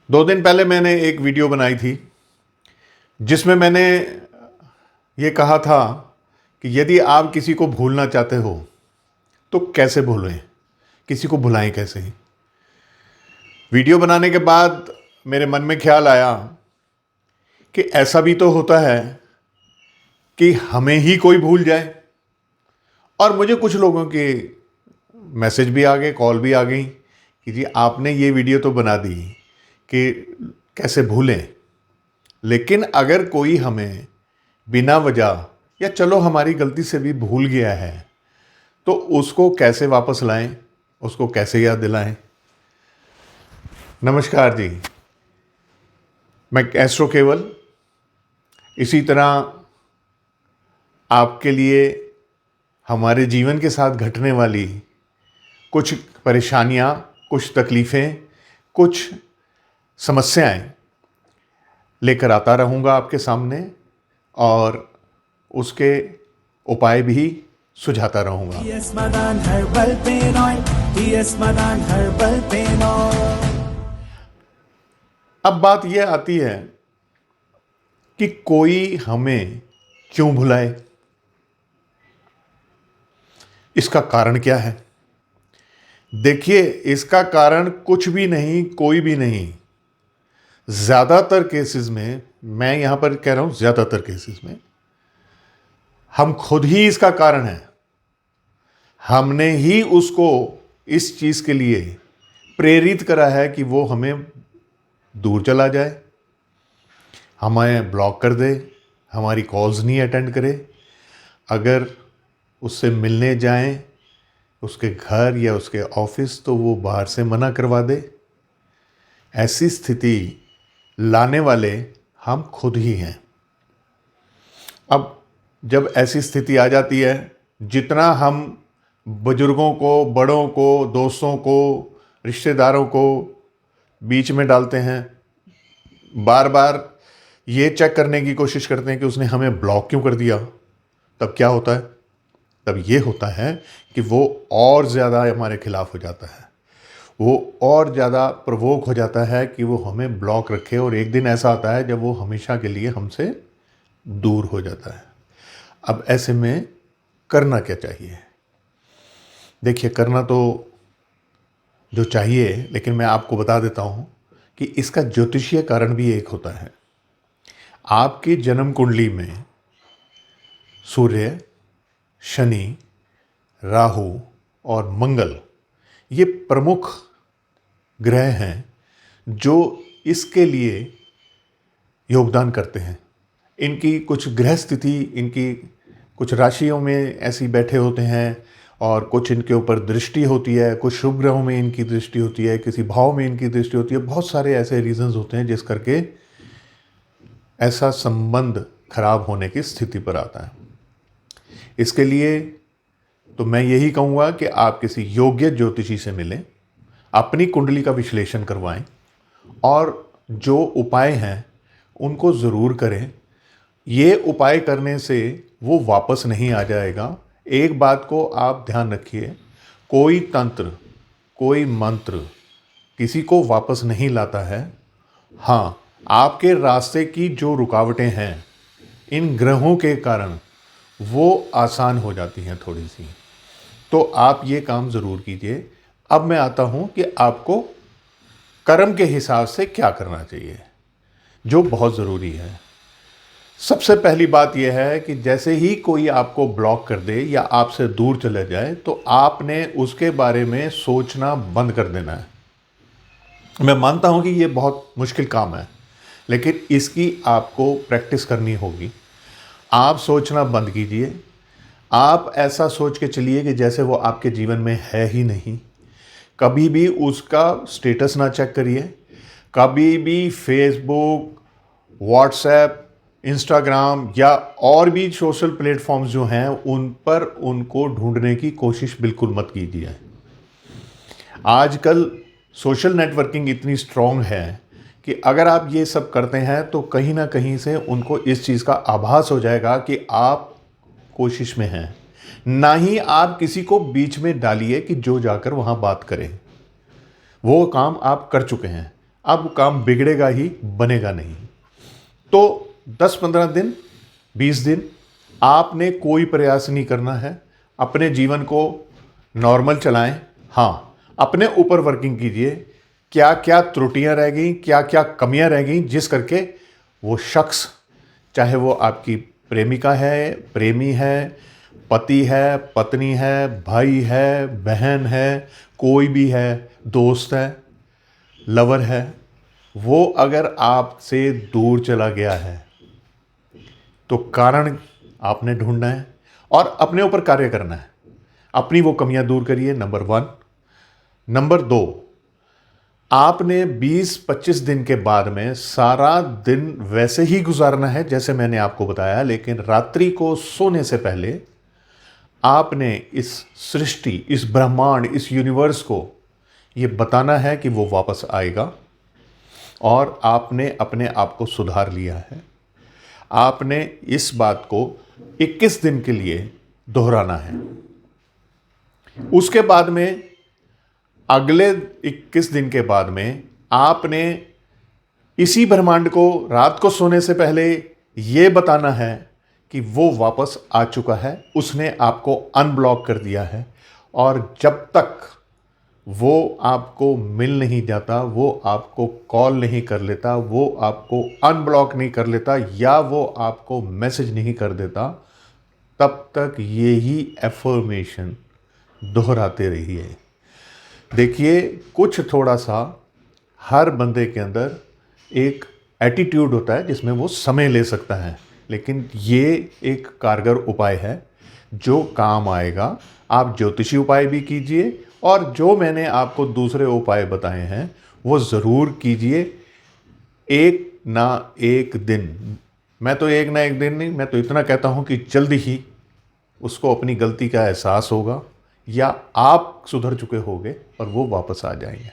2 दिन पहले मैंने एक वीडियो बनाई थी जिसमें मैंने ये कहा था कि यदि आप किसी को भूलना चाहते हो तो कैसे भूलें, किसी को भुलाएं कैसे। वीडियो बनाने के बाद मेरे मन में ख्याल आया कि ऐसा भी तो होता है कि हमें ही कोई भूल जाए। और मुझे कुछ लोगों के मैसेज भी आ गए, कॉल भी आ गई कि जी आपने ये वीडियो तो बना दी कि कैसे भूलें, लेकिन अगर कोई हमें बिना वजह या चलो हमारी गलती से भी भूल गया है तो उसको कैसे वापस लाएं, उसको कैसे याद दिलाएं। नमस्कार जी, मैं एस्ट्रो केवल इसी तरह आपके लिए हमारे जीवन के साथ घटने वाली कुछ परेशानियां, कुछ तकलीफ़ें, कुछ समस्याएं लेकर आता रहूँगा आपके सामने और उसके उपाय भी सुझाता रहूँगा। TS Madan Herbal Pain Oil, TS Madan Herbal Pain Oil। अब बात यह आती है कि कोई हमें क्यों भुलाए, इसका कारण क्या है। देखिए, इसका कारण कुछ भी नहीं, कोई भी नहीं। ज़्यादातर केसेस में, मैं यहाँ पर कह रहा हूँ ज़्यादातर केसेस में, हम खुद ही इसका कारण हैं। हमने ही उसको इस चीज़ के लिए प्रेरित करा है कि वो हमें दूर चला जाए, हमें ब्लॉक कर दे, हमारी कॉल्स नहीं अटेंड करे, अगर उससे मिलने जाएं उसके घर या उसके ऑफिस तो वो बाहर से मना करवा दे। ऐसी स्थिति लाने वाले हम खुद ही हैं। अब जब ऐसी स्थिति आ जाती है, जितना हम बुजुर्गों को, बड़ों को, दोस्तों को, रिश्तेदारों को बीच में डालते हैं, बार बार ये चेक करने की कोशिश करते हैं कि उसने हमें ब्लॉक क्यों कर दिया, तब क्या होता है? तब ये होता है कि वो और ज़्यादा हमारे खिलाफ हो जाता है, वो और ज़्यादा प्रवोक हो जाता है कि वो हमें ब्लॉक रखे। और एक दिन ऐसा आता है जब वो हमेशा के लिए हमसे दूर हो जाता है। अब ऐसे में करना क्या चाहिए? देखिए, करना तो जो चाहिए, लेकिन मैं आपको बता देता हूँ कि इसका ज्योतिषीय कारण भी एक होता है। आपकी जन्म कुंडली में सूर्य, शनि, राहु और मंगल ये प्रमुख ग्रह हैं जो इसके लिए योगदान करते हैं। इनकी कुछ ग्रह स्थिति, इनकी कुछ राशियों में ऐसी बैठे होते हैं और कुछ इनके ऊपर दृष्टि होती है, कुछ शुभ ग्रहों में इनकी दृष्टि होती है, किसी भाव में इनकी दृष्टि होती है। बहुत सारे ऐसे रीजंस होते हैं जिस करके ऐसा संबंध खराब होने की स्थिति पर आता है। इसके लिए तो मैं यही कहूँगा कि आप किसी योग्य ज्योतिषी से मिलें, अपनी कुंडली का विश्लेषण करवाएं और जो उपाय हैं उनको ज़रूर करें। ये उपाय करने से वो वापस नहीं आ जाएगा। एक बात को आप ध्यान रखिए, कोई तंत्र, कोई मंत्र किसी को वापस नहीं लाता है। हाँ, आपके रास्ते की जो रुकावटें हैं इन ग्रहों के कारण वो आसान हो जाती हैं थोड़ी सी, तो आप ये काम ज़रूर कीजिए। अब मैं आता हूँ कि आपको कर्म के हिसाब से क्या करना चाहिए, जो बहुत ज़रूरी है। सबसे पहली बात यह है कि जैसे ही कोई आपको ब्लॉक कर दे या आपसे दूर चले जाए तो आपने उसके बारे में सोचना बंद कर देना है। मैं मानता हूँ कि ये बहुत मुश्किल काम है, लेकिन इसकी आपको प्रैक्टिस करनी होगी। आप सोचना बंद कीजिए। आप ऐसा सोच के चलिए कि जैसे वो आपके जीवन में है ही नहीं। कभी भी उसका स्टेटस ना चेक करिए। कभी भी फेसबुक, व्हाट्सएप, इंस्टाग्राम या और भी सोशल प्लेटफॉर्म्स जो हैं उन पर उनको ढूंढने की कोशिश बिल्कुल मत कीजिए। आजकल सोशल नेटवर्किंग इतनी स्ट्रॉन्ग है कि अगर आप ये सब करते हैं तो कहीं ना कहीं से उनको इस चीज़ का आभास हो जाएगा कि आप कोशिश में हैं। ना ही आप किसी को बीच में डालिए कि जो जाकर वहाँ बात करें। वो काम आप कर चुके हैं। अब काम बिगड़ेगा ही, बनेगा नहीं। तो 10-15 दिन, 20 दिन आपने कोई प्रयास नहीं करना है, अपने जीवन को नॉर्मल चलाएं। हाँ, अपने ऊपर वर्किंग कीजिए, क्या क्या त्रुटियां रह गई, क्या क्या कमियां रह गई, जिस करके वो शख्स, चाहे वो आपकी प्रेमिका है, प्रेमी है, पति है, पत्नी है, भाई है, बहन है, कोई भी है, दोस्त है, लवर है, वो अगर आपसे दूर चला गया है तो कारण आपने ढूंढना है और अपने ऊपर कार्य करना है। अपनी वो कमियां दूर करिए, नंबर 1। नंबर 2, आपने 20-25 दिन के बाद में सारा दिन वैसे ही गुजारना है जैसे मैंने आपको बताया, लेकिन रात्रि को सोने से पहले आपने इस सृष्टि, इस ब्रह्मांड, इस यूनिवर्स को ये बताना है कि वो वापस आएगा और आपने अपने आप को सुधार लिया है। आपने इस बात को 21 दिन के लिए दोहराना है। उसके बाद में, अगले 21 दिन के बाद में, आपने इसी ब्रह्मांड को रात को सोने से पहले ये बताना है कि वो वापस आ चुका है, उसने आपको अनब्लॉक कर दिया है। और जब तक वो आपको मिल नहीं जाता, वो आपको कॉल नहीं कर लेता, वो आपको अनब्लॉक नहीं कर लेता, या वो आपको मैसेज नहीं कर देता, तब तक ये ही एफर्मेशन दोहराते रहिए। देखिए, कुछ थोड़ा सा हर बंदे के अंदर एक एटीट्यूड होता है जिसमें वो समय ले सकता है, लेकिन ये एक कारगर उपाय है जो काम आएगा। आप ज्योतिषी उपाय भी कीजिए और जो मैंने आपको दूसरे उपाय बताए हैं वो ज़रूर कीजिए, एक ना एक दिन। मैं तो एक ना एक दिन नहीं, मैं तो इतना कहता हूँ कि जल्दी ही उसको अपनी गलती का एहसास होगा या आप सुधर चुके होंगे और वो वापस आ जाएंगे।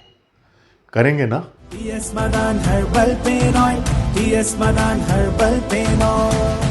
करेंगे ना? TS Madan herbal pain oil, TS Madan herbal pain oil.